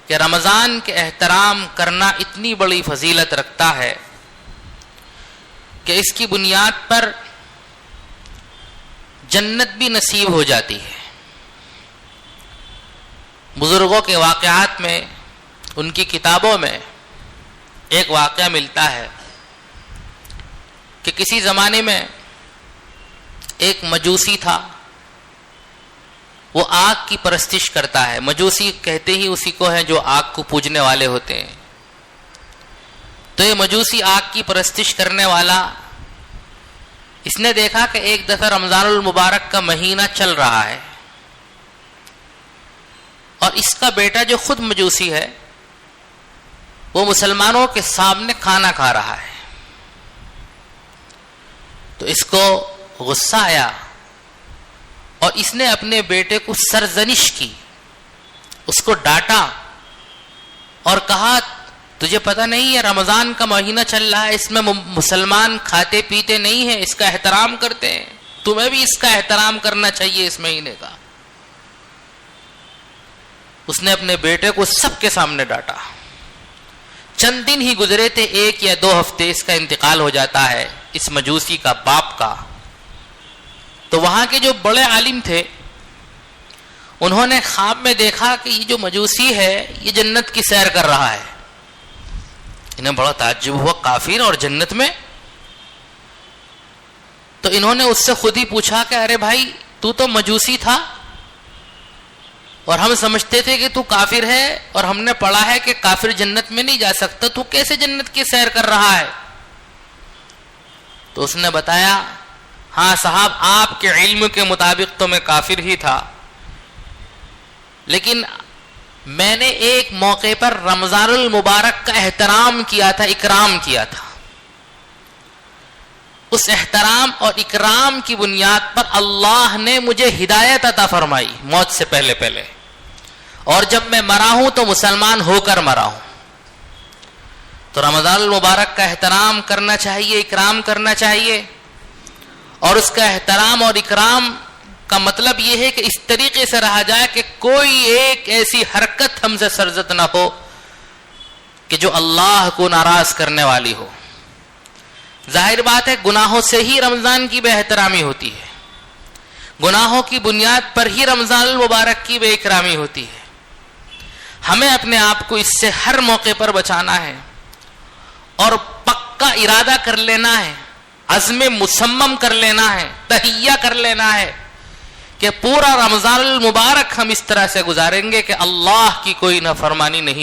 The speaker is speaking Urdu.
کہ رمضان کے احترام کرنا اتنی بڑی فضیلت رکھتا ہے کہ اس کی بنیاد پر جنت بھی نصیب ہو جاتی ہے۔ بزرگوں کے واقعات میں، ان کی کتابوں میں ایک واقعہ ملتا ہے کہ کسی زمانے میں ایک مجوسی تھا، وہ آگ کی پرستش کرتا ہے۔ مجوسی کہتے ہی اسی کو ہے جو آگ کو پوجنے والے ہوتے ہیں۔ تو یہ مجوسی آگ کی پرستش کرنے والا، اس نے دیکھا کہ ایک دفعہ رمضان المبارک کا مہینہ چل رہا ہے اور اس کا بیٹا جو خود مجوسی ہے وہ مسلمانوں کے سامنے کھانا کھا رہا ہے۔ تو اس کو غصہ آیا اور اس نے اپنے بیٹے کو سرزنش کی، اس کو ڈانٹا اور کہا تجھے پتہ نہیں ہے رمضان کا مہینہ چل رہا ہے، اس میں مسلمان کھاتے پیتے نہیں ہیں، اس کا احترام کرتے ہیں، تمہیں بھی اس کا احترام کرنا چاہیے اس مہینے کا۔ اس نے اپنے بیٹے کو سب کے سامنے ڈانٹا۔ چند دن ہی گزرے تھے، 1 یا 2 ہفتے، اس کا انتقال ہو جاتا ہے اس مجوسی کا، باپ کا۔ تو وہاں کے جو بڑے عالم تھے انہوں نے خواب میں دیکھا کہ یہ جو مجوسی ہے یہ جنت کی سیر کر رہا ہے۔ انہیں بڑا تعجب ہوا، کافر اور جنت میں؟ تو انہوں نے اس سے خود ہی پوچھا کہ ارے بھائی تو مجوسی تھا اور ہم سمجھتے تھے کہ تو کافر ہے، اور ہم نے پڑھا ہے کہ کافر جنت میں نہیں جا سکتا، تو کیسے جنت کی سیر کر رہا ہے؟ تو اس نے بتایا ہاں صاحب، آپ کے علم کے مطابق تو میں کافر ہی تھا، لیکن میں نے ایک موقع پر رمضان المبارک کا احترام کیا تھا، اکرام کیا تھا۔ اس احترام اور اکرام کی بنیاد پر اللہ نے مجھے ہدایت عطا فرمائی موت سے پہلے، اور جب میں مرا ہوں تو مسلمان ہو کر مرا ہوں۔ تو رمضان المبارک کا احترام کرنا چاہیے، اکرام کرنا چاہیے، اور اس کا احترام اور اکرام کا مطلب یہ ہے کہ اس طریقے سے رہا جائے کہ کوئی ایک ایسی حرکت ہم سے سرزد نہ ہو کہ جو اللہ کو ناراض کرنے والی ہو۔ ظاہر بات ہے گناہوں سے ہی رمضان کی بے احترامی ہوتی ہے، گناہوں کی بنیاد پر ہی رمضان المبارک کی بے اکرامی ہوتی ہے۔ ہمیں اپنے آپ کو اس سے ہر موقع پر بچانا ہے اور پکا ارادہ کر لینا ہے، عزم مصمم کر لینا ہے، تہیہ کر لینا ہے کہ پورا رمضان المبارک ہم اس طرح سے گزاریں گے کہ اللہ کی کوئی نافرمانی نہیں